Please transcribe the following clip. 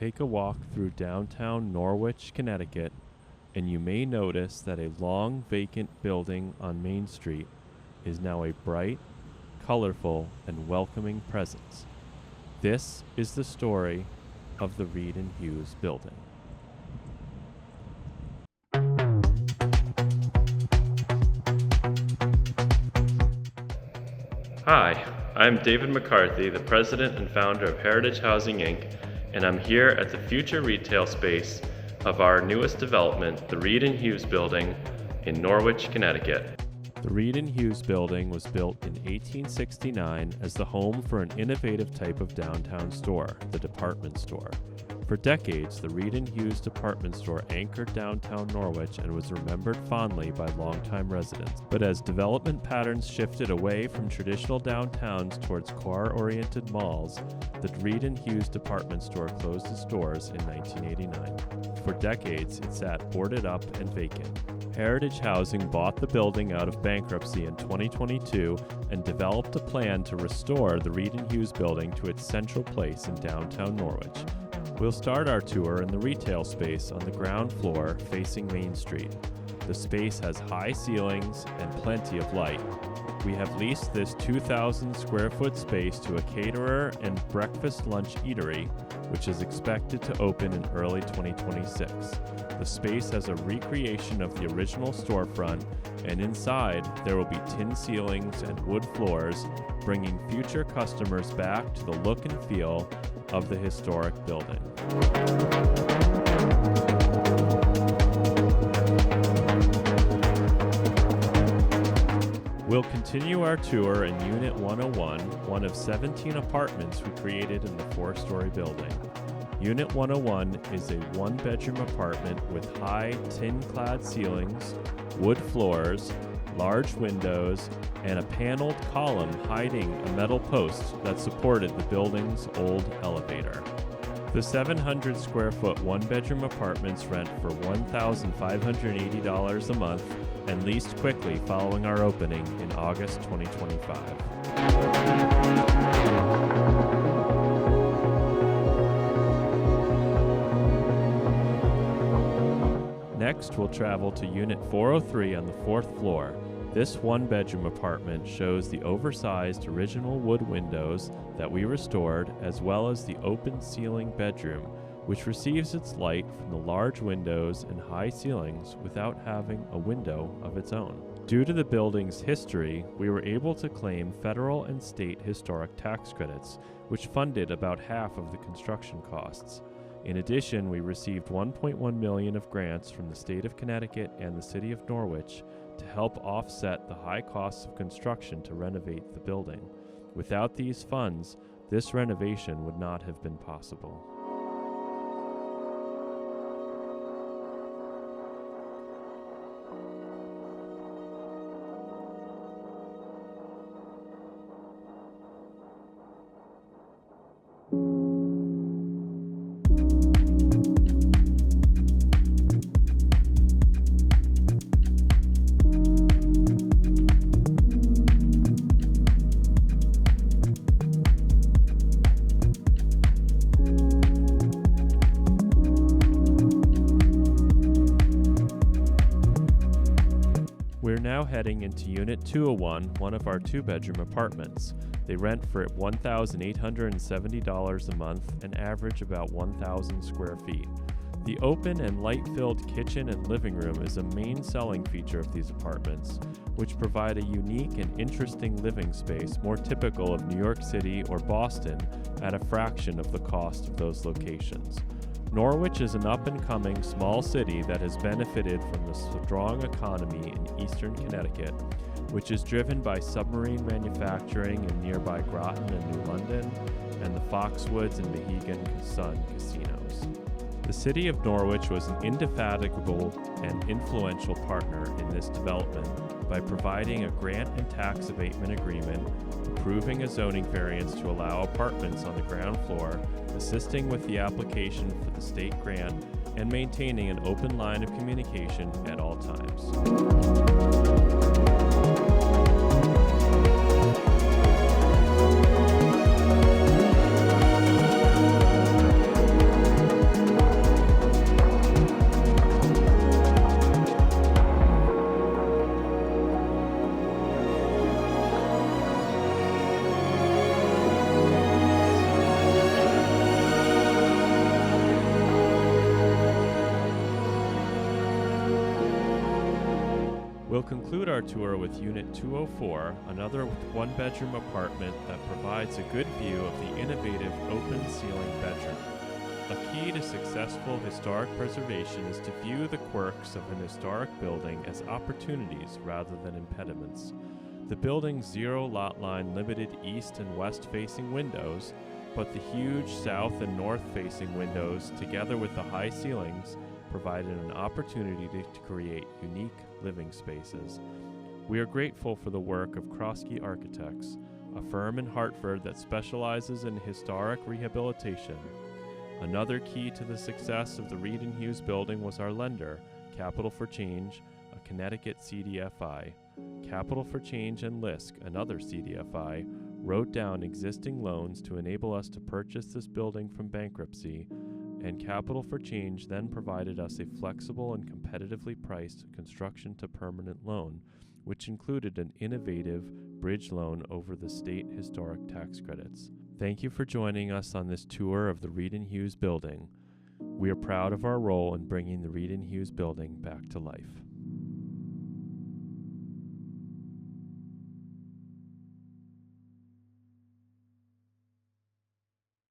Take a walk through downtown Norwich, Connecticut, and you may notice that a long vacant building on Main Street is now a bright, colorful, and welcoming presence. This is the story of the Reid Hughes Building. Hi, I'm David McCarthy, the president and founder of Heritage Housing Inc., and I'm here at the future retail space of our newest development, the Reid Hughes Building in Norwich, Connecticut. The Reid Hughes Building was built in 1869 as the home for an innovative type of downtown store, the department store. For decades, the Reid Hughes department store anchored downtown Norwich and was remembered fondly by longtime residents. But as development patterns shifted away from traditional downtowns towards car-oriented malls, the Reid Hughes department store closed its doors in 1989. For decades, it sat boarded up and vacant. Heritage Housing bought the building out of bankruptcy in 2022 and developed a plan to restore the Reid Hughes Building to its central place in downtown Norwich. We'll start our tour in the retail space on the ground floor facing Main Street. The space has high ceilings and plenty of light. We have leased this 2,000 square foot space to a caterer and breakfast lunch eatery, which is expected to open in early 2026. The space has a recreation of the original storefront, and inside there will be tin ceilings and wood floors, bringing future customers back to the look and feel of the historic building. We'll continue our tour in Unit 101, one of 17 apartments we created in the 4-story building. Unit 101 is a one-bedroom apartment with high tin-clad ceilings, wood floors, large windows, and a paneled column hiding a metal post that supported the building's old elevator. The 700 square foot one-bedroom apartments rent for $1,580 a month and leased quickly following our opening in August 2025. Next, we'll travel to Unit 403 on the 4th floor. This one-bedroom apartment shows the oversized original wood windows that we restored, as well as the open ceiling bedroom, which receives its light from the large windows and high ceilings without having a window of its own. Due to the building's history, we were able to claim federal and state historic tax credits, which funded about half of the construction costs. In addition, we received $1.1 million of grants from the state of Connecticut and the city of Norwich to help offset the high costs of construction to renovate the building. Without these funds, this renovation would not have been possible. We're now heading into Unit 201, one of our 2-bedroom apartments. They rent for $1,870 a month and average about 1,000 square feet. The open and light-filled kitchen and living room is a main selling feature of these apartments, which provide a unique and interesting living space more typical of New York City or Boston at a fraction of the cost of those locations. Norwich is an up-and-coming small city that has benefited from the strong economy in eastern Connecticut, which is driven by submarine manufacturing in nearby Groton and New London, and the Foxwoods and Mohegan Sun casinos. The city of Norwich was an indefatigable and influential partner in this development by providing a grant and tax abatement agreement, approving a zoning variance to allow apartments on the ground floor, assisting with the application for the state grant, and maintaining an open line of communication at all times. We'll conclude our tour with Unit 204, another one-bedroom apartment that provides a good view of the innovative open-ceiling bedroom. A key to successful historic preservation is to view the quirks of an historic building as opportunities rather than impediments. The building's zero lot line limited east and west-facing windows, but the huge south and north-facing windows, together with the high ceilings, provided an opportunity to create unique living spaces. We are grateful for the work of Kroski Architects, a firm in Hartford that specializes in historic rehabilitation. Another key to the success of the Reid Hughes Building was our lender, Capital for Change, a Connecticut CDFI. Capital for Change and LISC, another CDFI, wrote down existing loans to enable us to purchase this building from bankruptcy, and Capital for Change then provided us a flexible and competitively priced construction to permanent loan, which included an innovative bridge loan over the state historic tax credits. Thank you for joining us on this tour of the Reid Hughes Building. We are proud of our role in bringing the Reid Hughes Building back to life.